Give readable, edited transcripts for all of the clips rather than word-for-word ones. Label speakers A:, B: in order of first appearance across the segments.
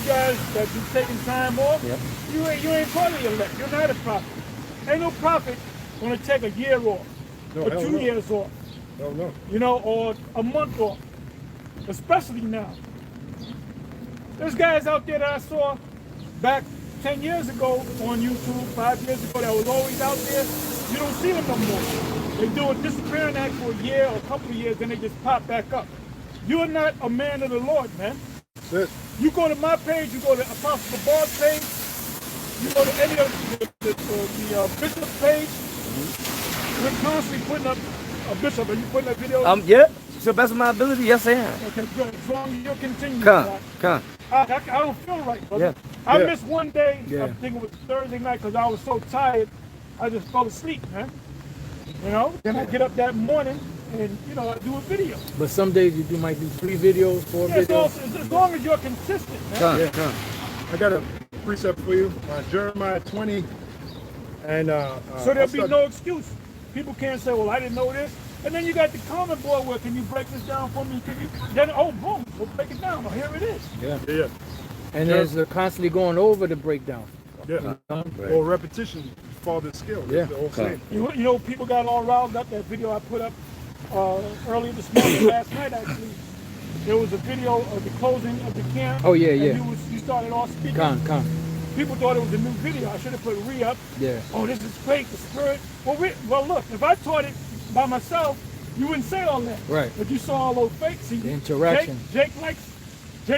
A: guys that be taking time off, you ain't part of the elect. You're not a prophet. Ain't no prophet gonna take a year off, or 2 years off.
B: No.
A: You know, or a month off. Especially now. There's guys out there that I saw back 10 years ago on YouTube, 5 years ago, that was always out there. You don't see them no more. They do a disappearing act for a year or a couple of years, then they just pop back up. You're not a man of the Lord, man.
B: That's it.
A: You go to my page, you go to Apostles of God's page, you go to any of the bishop's page. We're constantly putting up a bishop. Are you putting up videos?
C: Yeah. To the best of my ability, yes I am.
A: Okay, good. As long as you'll continue.
C: Come.
A: I don't feel right, brother. I missed one day, I think it was Thursday night, because I was so tired, I just fell asleep, man. You know, then I get up that morning and, you know, I do a video.
D: But some days you might do 3 videos, 4 videos.
A: As long as you're consistent, man.
B: Come. I got a precept for you, Jeremiah 20. And
A: so there'll be no excuse. People can't say, well, I didn't know this. And then you got the comment board where, can you break this down for me? Then, oh, boom, we'll break it down. Oh, here it is.
B: Yeah.
D: And they're constantly going over the breakdown.
B: Yeah. Or repetition, father skill.
D: Yeah.
B: The whole thing.
A: You know, people got all riled up. That video I put up earlier this morning, last night actually. There was a video of the closing of the camp.
D: Oh, yeah.
A: And you started off speaking.
D: Come.
A: People thought it was a new video. I should have put re-up.
D: Yeah.
A: Oh, this is great, the spirit. Well, look, if I taught it by myself, you wouldn't say all that.
D: Right.
A: But you saw all those fakes.
D: The interaction.
A: Jake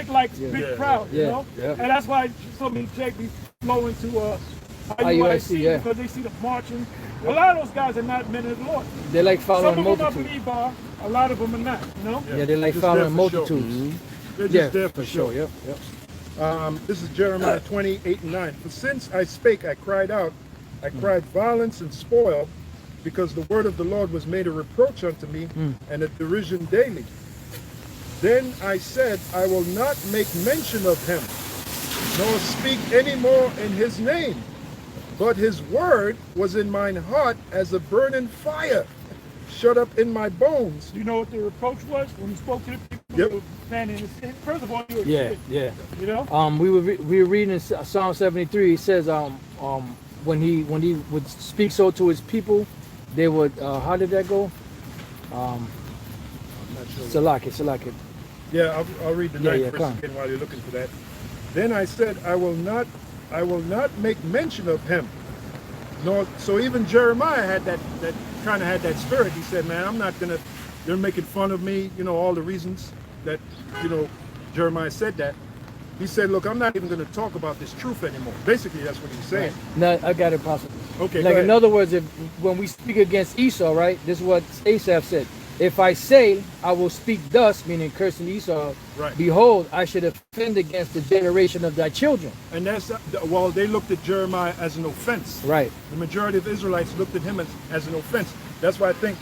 A: likes big crowd, you know?
D: Yeah.
A: And that's why so many Jake be flowing to
D: IUIC,
A: because they see the marching. A lot of those guys are not men of the Lord.
D: They like following
A: Some of them I
D: multitudes.
A: believe are, a lot of them are not, you know?
D: Yeah, they like
B: Just
D: following
B: there for
D: multitudes.
B: show. They're just there for
D: sure.
B: show.
D: Yep.
B: This is Jeremiah 20:8 and 9. For since I spake, I cried out, I cried violence and spoil, because the word of the Lord was made a reproach unto me, and a derision daily. Then I said, I will not make mention of him, nor speak any more in his name. But his word was in mine heart as a burning fire, shut up in my bones.
A: You know what the reproach was when he spoke to the people?
B: Yep.
A: Fanning his head. First of all, you were
D: Yeah.
A: you know?
D: We were reading in Psalm 73. He says, when he would speak so to his people, they would. How did that go?
B: I'm not sure.
D: Salaki.
B: Yeah, I'll read the ninth verse
D: come.
B: again while you're looking for that. Then I said, I will not make mention of him. Nor, so even Jeremiah had that kind of had that spirit. He said, man, I'm not gonna. They're making fun of me. You know all the reasons that Jeremiah said that. He said, look, I'm not even going to talk about this truth anymore. Basically, that's what he's saying.
D: Right. No, I got it, Apostle.
B: Okay,
D: like in other words, when we speak against Esau, right? This is what Asaph said. If I say I will speak thus, meaning cursing Esau,
B: right.
D: Behold, I should offend against the generation of thy children.
B: And that's, well, they looked at Jeremiah as an offense.
D: Right.
B: The majority of Israelites looked at him as an offense. That's why I think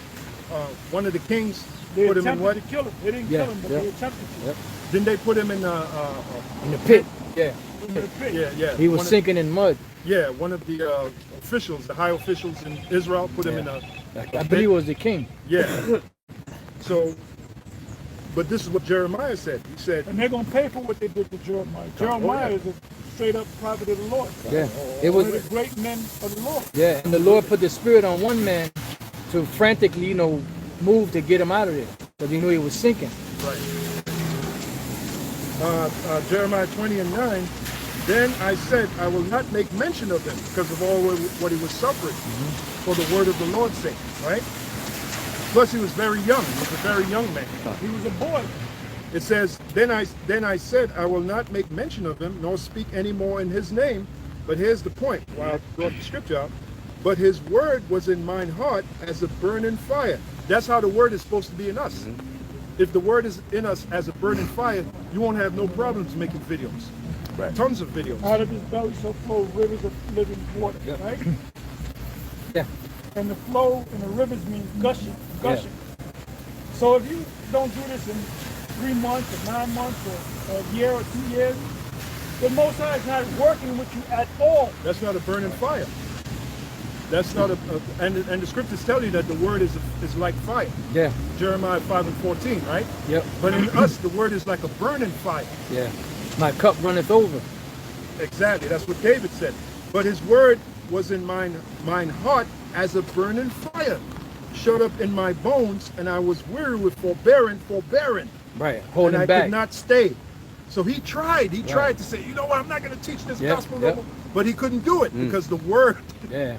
B: one of the kings put him in what?
A: To kill him. They didn't kill him, but they attempted to.
D: Yep.
B: Didn't they put him in
D: the pit? Yeah.
A: In the pit.
B: Yeah.
D: He was sinking in mud.
B: Yeah, one of the officials, the high officials in Israel, put him in a
D: I believe it was the king.
B: Yeah. So, but this is what Jeremiah said. He said,
A: and they're going to pay for what they did to Jeremiah. Jeremiah is a straight up prophet of the Lord.
D: Yeah. It was
A: one of the great men of the Lord.
D: Yeah, and the Lord put the spirit on one man to frantically, move to get him out of there because he knew he was sinking.
B: Right. Jeremiah 20:9. Then I said, I will not make mention of him because of all what he was suffering for the word of the Lord's sake. Right. Plus, he was very young. He was a very young man.
A: He was a boy.
B: It says, then I said, I will not make mention of him, nor speak any more in his name. But here's the point. While I brought the scripture out. But his word was in mine heart as a burning fire. That's how the word is supposed to be in us. If the word is in us as a burning fire, you won't have no problems making videos. Right. Tons of videos.
A: Out of his belly shall flow rivers of living water, right?
D: Yeah.
A: And the flow and the rivers means gushing. Yeah. So if you don't do this in 3 months or 9 months or a year or 2 years, the Most High is not working with you at all.
B: That's not a burning fire. That's not and the scriptures tell you that the word is like fire.
D: Yeah.
B: Jeremiah 5:14, right?
D: Yep.
B: But in us, the word is like a burning fire.
D: Yeah. My cup runneth over.
B: Exactly. That's what David said. But his word was in mine heart as a burning fire, shut up in my bones, and I was weary with forbearing.
D: Right.
B: And
D: Holding
B: I
D: back.
B: could not stay. So he tried. He tried to say, you know what, I'm not going to teach this gospel no more. But he couldn't do it because the word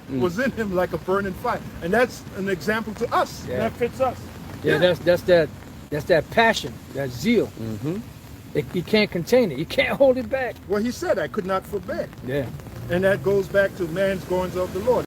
B: was in him like a burning fire. And that's an example to us.
D: Yeah.
A: That fits us.
D: Yeah, that's that passion, that zeal. You can't contain it. You can't hold it back.
B: Well, he said, I could not forbear.
D: Yeah.
B: And that goes back to man's goings of the Lord.